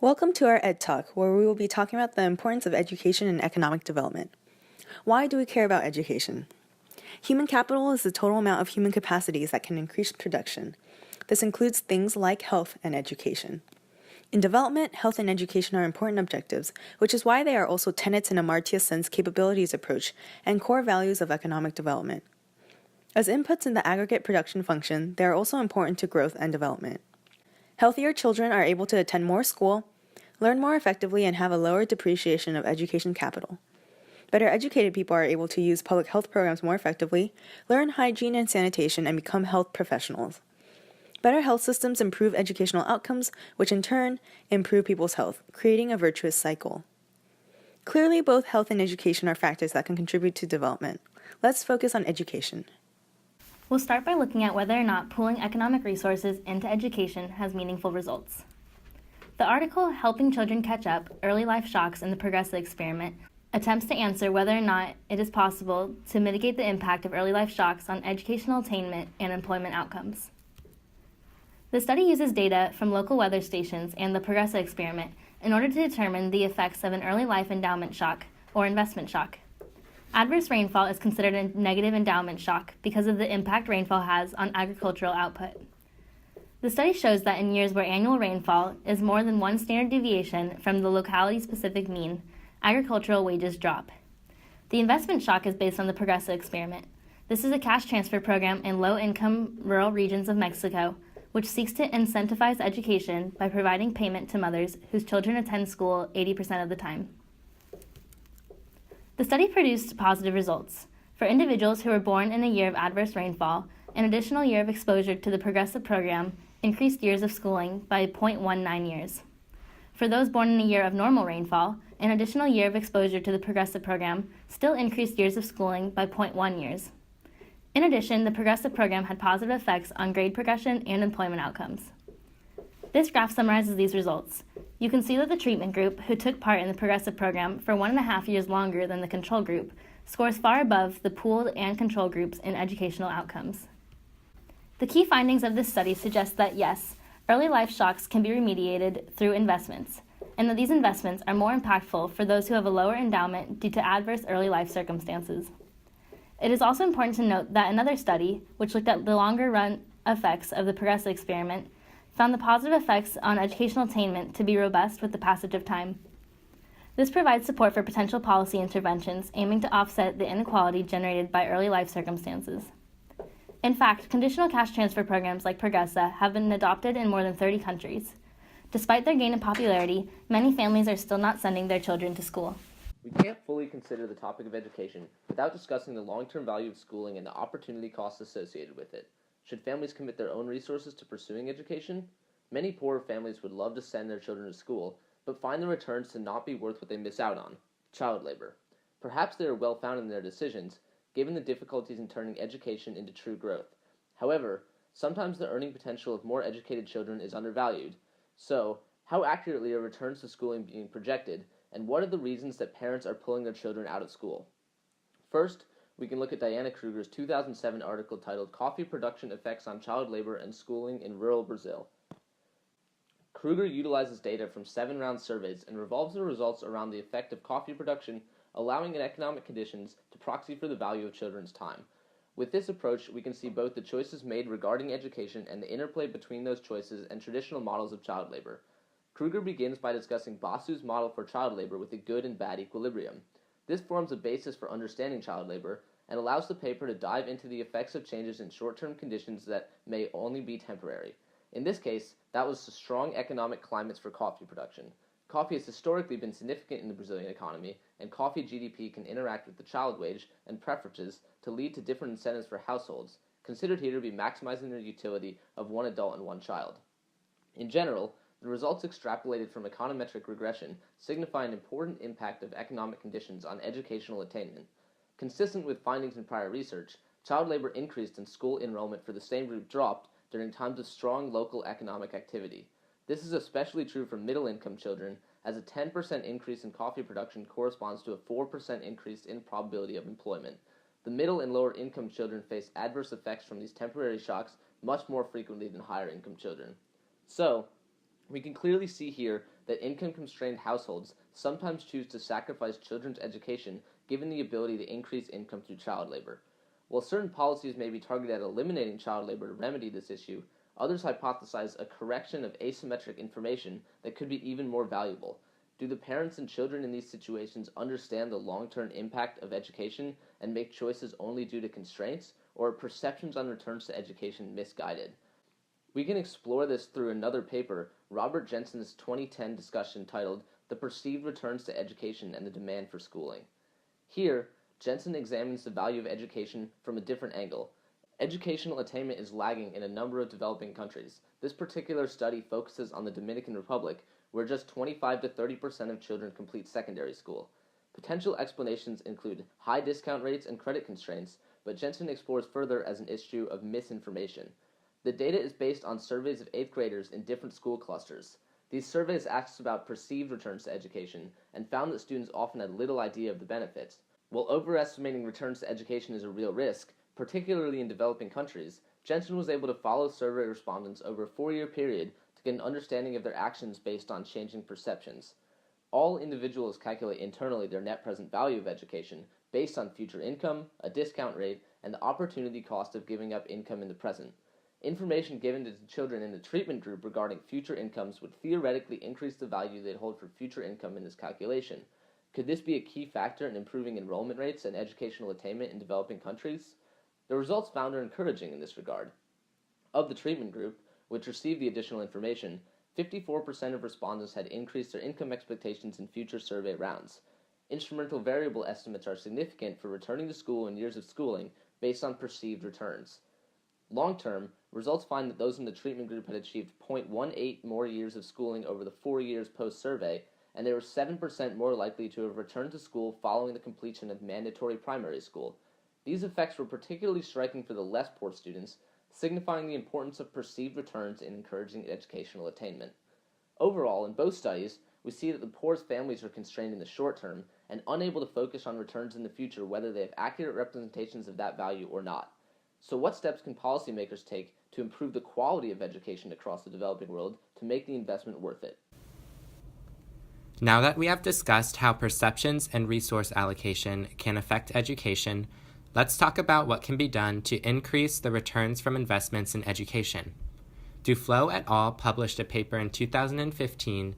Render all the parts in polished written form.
Welcome to our EdTalk, where we will be talking about the importance of education and economic development. Why do we care about education? Human capital is the total amount of human capacities that can increase production. This includes things like health and education. In development, health and education are important objectives, which is why they are also tenets in Amartya Sen's capabilities approach and core values of economic development. As inputs in the aggregate production function, they are also important to growth and development. Healthier children are able to attend more school, learn more effectively, and have a lower depreciation of education capital. Better educated people are able to use public health programs more effectively, learn hygiene and sanitation, and become health professionals. Better health systems improve educational outcomes, which in turn improve people's health, creating a virtuous cycle. Clearly, both health and education are factors that can contribute to development. Let's focus on education. We'll start by looking at whether or not pooling economic resources into education has meaningful results. The article, Helping Children Catch Up, Early Life Shocks in the Progressa Experiment, attempts to answer whether or not it is possible to mitigate the impact of early life shocks on educational attainment and employment outcomes. The study uses data from local weather stations and the Progressa Experiment in order to determine the effects of an early life endowment shock or investment shock. Adverse rainfall is considered a negative endowment shock because of the impact rainfall has on agricultural output. The study shows that in years where annual rainfall is more than one standard deviation from the locality-specific mean, agricultural wages drop. The investment shock is based on the Progressa Experiment. This is a cash transfer program in low-income rural regions of Mexico, which seeks to incentivize education by providing payment to mothers whose children attend school 80% of the time. The study produced positive results. For individuals who were born in a year of adverse rainfall, an additional year of exposure to the Progressive program increased years of schooling by 0.19 years. For those born in a year of normal rainfall, an additional year of exposure to the Progressive program still increased years of schooling by 0.1 years. In addition, the Progressive program had positive effects on grade progression and employment outcomes. This graph summarizes these results. You can see that the treatment group, who took part in the Progressive program for 1.5 years longer than the control group, scores far above the pooled and control groups in educational outcomes. The key findings of this study suggest that yes, early life shocks can be remediated through investments, and that these investments are more impactful for those who have a lower endowment due to adverse early life circumstances. It is also important to note that another study, which looked at the longer run effects of the Progressive experiment, found the positive effects on educational attainment to be robust with the passage of time. This provides support for potential policy interventions aiming to offset the inequality generated by early life circumstances. In fact, conditional cash transfer programs like Progressa have been adopted in more than 30 countries. Despite their gain in popularity, many families are still not sending their children to school. We can't fully consider the topic of education without discussing the long-term value of schooling and the opportunity costs associated with it. Should families commit their own resources to pursuing education? Many poorer families would love to send their children to school, but find the returns to not be worth what they miss out on: child labor. Perhaps they are well-founded in their decisions, given the difficulties in turning education into true growth. However, sometimes the earning potential of more educated children is undervalued. So, how accurately are returns to schooling being projected, and what are the reasons that parents are pulling their children out of school? First, we can look at Diana Kruger's 2007 article titled Coffee Production Effects on Child Labor and Schooling in Rural Brazil. Kruger utilizes data from 7-round surveys and revolves the results around the effect of coffee production, allowing in economic conditions to proxy for the value of children's time. With this approach, we can see both the choices made regarding education and the interplay between those choices and traditional models of child labor. Kruger begins by discussing Basu's model for child labor with a good and bad equilibrium. This forms a basis for understanding child labor and allows the paper to dive into the effects of changes in short-term conditions that may only be temporary. In this case, that was the strong economic climates for coffee production. Coffee has historically been significant in the Brazilian economy, and coffee GDP can interact with the child wage and preferences to lead to different incentives for households, considered here to be maximizing the utility of one adult and one child. In general, the results extrapolated from econometric regression signify an important impact of economic conditions on educational attainment. Consistent with findings in prior research, child labor increased and school enrollment for the same group dropped during times of strong local economic activity. This is especially true for middle-income children, as a 10% increase in coffee production corresponds to a 4% increase in probability of employment. The middle and lower-income children face adverse effects from these temporary shocks much more frequently than higher-income children. So, We can clearly see here that income-constrained households sometimes choose to sacrifice children's education given the ability to increase income through child labor. While certain policies may be targeted at eliminating child labor to remedy this issue, others hypothesize a correction of asymmetric information that could be even more valuable. Do the parents and children in these situations understand the long-term impact of education and make choices only due to constraints, or are perceptions on returns to education misguided? We can explore this through another paper, Robert Jensen's 2010 discussion titled The Perceived Returns to Education and the Demand for Schooling. Here, Jensen examines the value of education from a different angle. Educational attainment is lagging in a number of developing countries. This particular study focuses on the Dominican Republic, where just 25 to 30% of children complete secondary school. Potential explanations include high discount rates and credit constraints, but Jensen explores further as an issue of misinformation. The data is based on surveys of 8th graders in different school clusters. These surveys asked about perceived returns to education and found that students often had little idea of the benefits. While overestimating returns to education is a real risk, particularly in developing countries, Jensen was able to follow survey respondents over a 4-year period to get an understanding of their actions based on changing perceptions. All individuals calculate internally their net present value of education based on future income, a discount rate, and the opportunity cost of giving up income in the present. Information given to children in the treatment group regarding future incomes would theoretically increase the value they'd hold for future income in this calculation. Could this be a key factor in improving enrollment rates and educational attainment in developing countries? The results found are encouraging in this regard. Of the treatment group, which received the additional information, 54% of respondents had increased their income expectations in future survey rounds. Instrumental variable estimates are significant for returning to school in years of schooling based on perceived returns. Long-term, results find that those in the treatment group had achieved 0.18 more years of schooling over the 4 years post-survey, and they were 7% more likely to have returned to school following the completion of mandatory primary school. These effects were particularly striking for the less poor students, signifying the importance of perceived returns in encouraging educational attainment. Overall, in both studies, we see that the poorest families are constrained in the short term and unable to focus on returns in the future whether they have accurate representations of that value or not. So what steps can policymakers take to improve the quality of education across the developing world to make the investment worth it? Now that we have discussed how perceptions and resource allocation can affect education, let's talk about what can be done to increase the returns from investments in education. Duflo et al. Published a paper in 2015.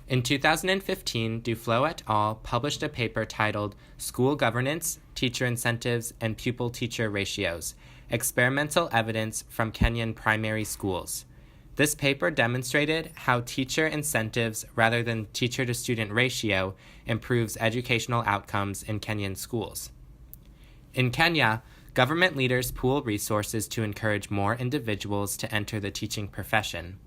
In 2015, Duflo et al. Published a paper titled School Governance, Teacher Incentives, and Pupil-Teacher Ratios, Experimental Evidence from Kenyan Primary Schools. This paper demonstrated how teacher incentives rather than teacher-to-student ratio improves educational outcomes in Kenyan schools. In Kenya, government leaders pool resources to encourage more individuals to enter the teaching profession.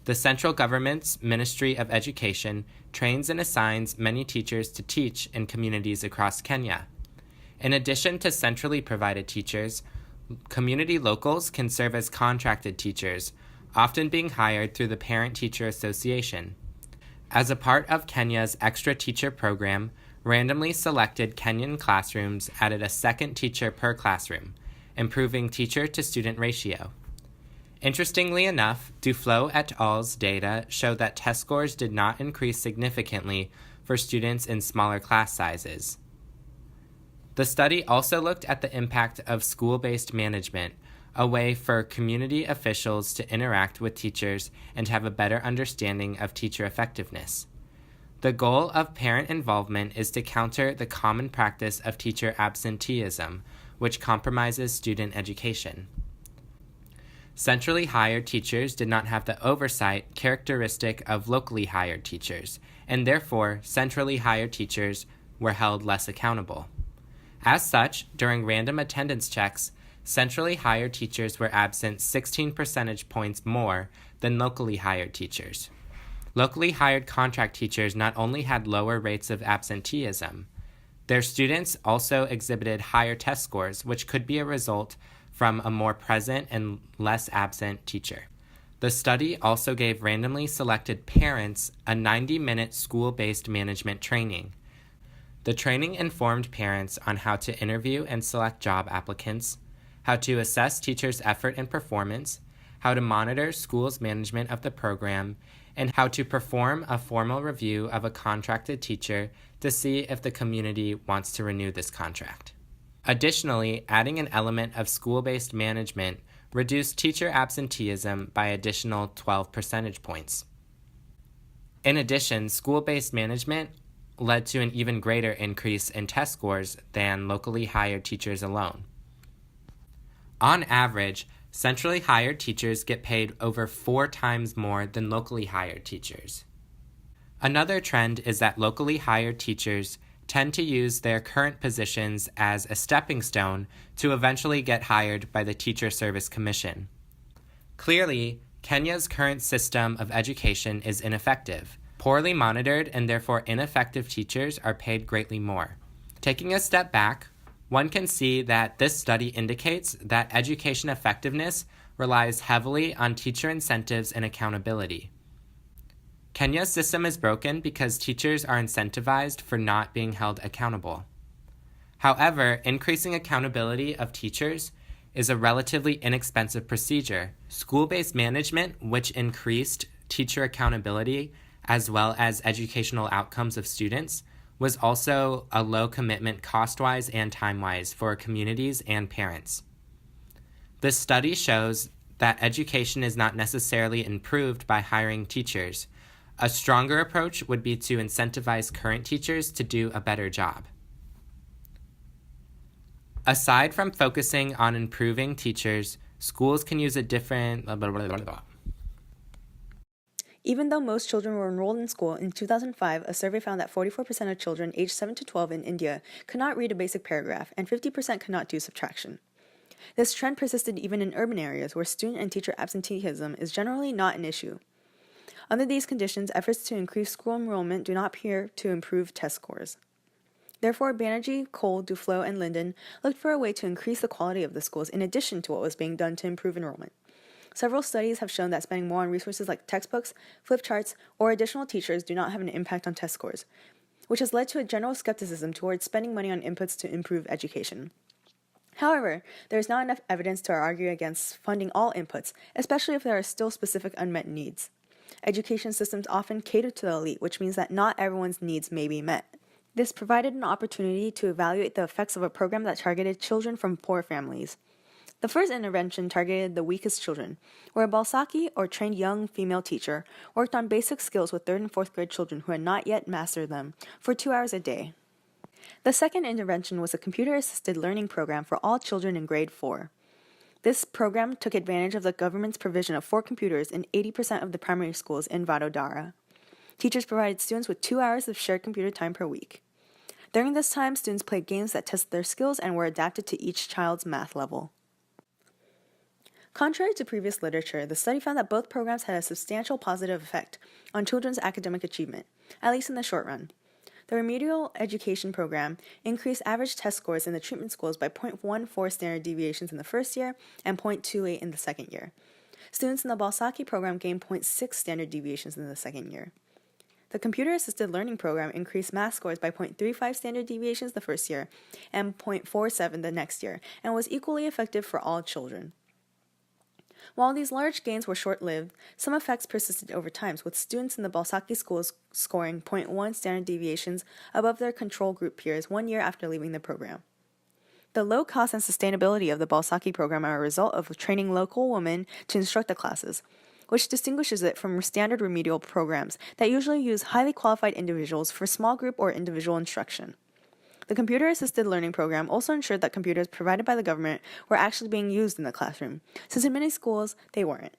The central government's Ministry of Education trains and assigns many teachers to teach in communities across Kenya. In addition to centrally provided teachers, community locals can serve as contracted teachers, often being hired through the Parent-Teacher Association. As a part of Kenya's extra teacher program, randomly selected Kenyan classrooms added a second teacher per classroom, improving teacher-to-student ratio. Interestingly enough, Duflo et al.'s data showed that test scores did not increase significantly for students in smaller class sizes. The study also looked at the impact of school-based management, a way for community officials to interact with teachers and have a better understanding of teacher effectiveness. The goal of parent involvement is to counter the common practice of teacher absenteeism, which compromises student education. Centrally hired teachers did not have the oversight characteristic of locally hired teachers, and therefore centrally hired teachers were held less accountable. As such, during random attendance checks, centrally hired teachers were absent 16 percentage points more than locally hired teachers. Locally hired contract teachers not only had lower rates of absenteeism, their students also exhibited higher test scores, which could be a result from a more present and less absent teacher. The study also gave randomly selected parents a 90-minute school-based management training. The training informed parents on how to interview and select job applicants, how to assess teachers' effort and performance, how to monitor schools' management of the program, and how to perform a formal review of a contracted teacher to see if the community wants to renew this contract. Additionally, adding an element of school-based management reduced teacher absenteeism by additional 12 percentage points. In addition, school-based management led to an even greater increase in test scores than locally hired teachers alone. On average, centrally hired teachers get paid over 4 times more than locally hired teachers. Another trend is that locally hired teachers tend to use their current positions as a stepping stone to eventually get hired by the Teacher Service Commission. Clearly, Kenya's current system of education is ineffective. Poorly monitored and therefore ineffective teachers are paid greatly more. Taking a step back, one can see that this study indicates that education effectiveness relies heavily on teacher incentives and accountability. Kenya's system is broken because teachers are incentivized for not being held accountable. However, increasing accountability of teachers is a relatively inexpensive procedure. School-based management, which increased teacher accountability as well as educational outcomes of students, was also a low commitment cost-wise and time-wise for communities and parents. This study shows that education is not necessarily improved by hiring teachers. A stronger approach would be to incentivize current teachers to do a better job. Aside from focusing on improving teachers, schools can use a different... Even though most children were enrolled in school, in 2005, a survey found that 44% of children aged 7 to 12 in India could not read a basic paragraph, and 50% could not do subtraction. This trend persisted even in urban areas where student and teacher absenteeism is generally not an issue. Under these conditions, efforts to increase school enrollment do not appear to improve test scores. Therefore, Banerjee, Cole, Duflo, and Linden looked for a way to increase the quality of the schools in addition to what was being done to improve enrollment. Several studies have shown that spending more on resources like textbooks, flip charts, or additional teachers do not have an impact on test scores, which has led to a general skepticism towards spending money on inputs to improve education. However, there is not enough evidence to argue against funding all inputs, especially if there are still specific unmet needs. Education systems often cater to the elite, which means that not everyone's needs may be met. This provided an opportunity to evaluate the effects of a program that targeted children from poor families. The first intervention targeted the weakest children, where a Balsaki, or trained young female teacher, worked on basic skills with 3rd and 4th grade children who had not yet mastered them, for 2 hours a day. The second intervention was a computer-assisted learning program for all children in grade 4. This program took advantage of the government's provision of 4 computers in 80% of the primary schools in Vadodara. Teachers provided students with 2 hours of shared computer time per week. During this time, students played games that tested their skills and were adapted to each child's math level. Contrary to previous literature, the study found that both programs had a substantial positive effect on children's academic achievement, at least in the short run. The remedial education program increased average test scores in the treatment schools by 0.14 standard deviations in the first year and 0.28 in the second year. Students in the Balsaki program gained 0.6 standard deviations in the second year. The computer-assisted learning program increased math scores by 0.35 standard deviations the first year and 0.47 the next year, and was equally effective for all children. While these large gains were short-lived, some effects persisted over time, with students in the Balsaki schools scoring 0.1 standard deviations above their control group peers 1 year after leaving the program. The low cost and sustainability of the Balsaki program are a result of training local women to instruct the classes, which distinguishes it from standard remedial programs that usually use highly qualified individuals for small group or individual instruction. The computer-assisted learning program also ensured that computers provided by the government were actually being used in the classroom, since in many schools they weren't.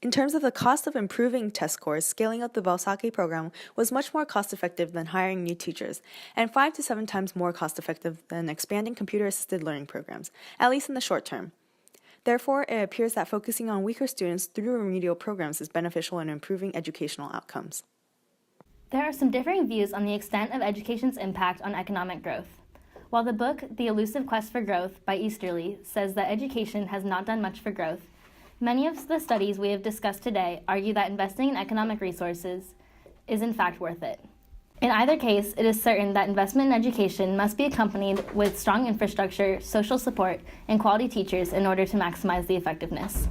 In terms of the cost of improving test scores, scaling up the Balsaki program was much more cost-effective than hiring new teachers, and 5 to 7 times more cost-effective than expanding computer-assisted learning programs, at least in the short term. Therefore, it appears that focusing on weaker students through remedial programs is beneficial in improving educational outcomes. There are some differing views on the extent of education's impact on economic growth. While the book The Elusive Quest for Growth by Easterly says that education has not done much for growth, many of the studies we have discussed today argue that investing in economic resources is in fact worth it. In either case, it is certain that investment in education must be accompanied with strong infrastructure, social support, and quality teachers in order to maximize the effectiveness.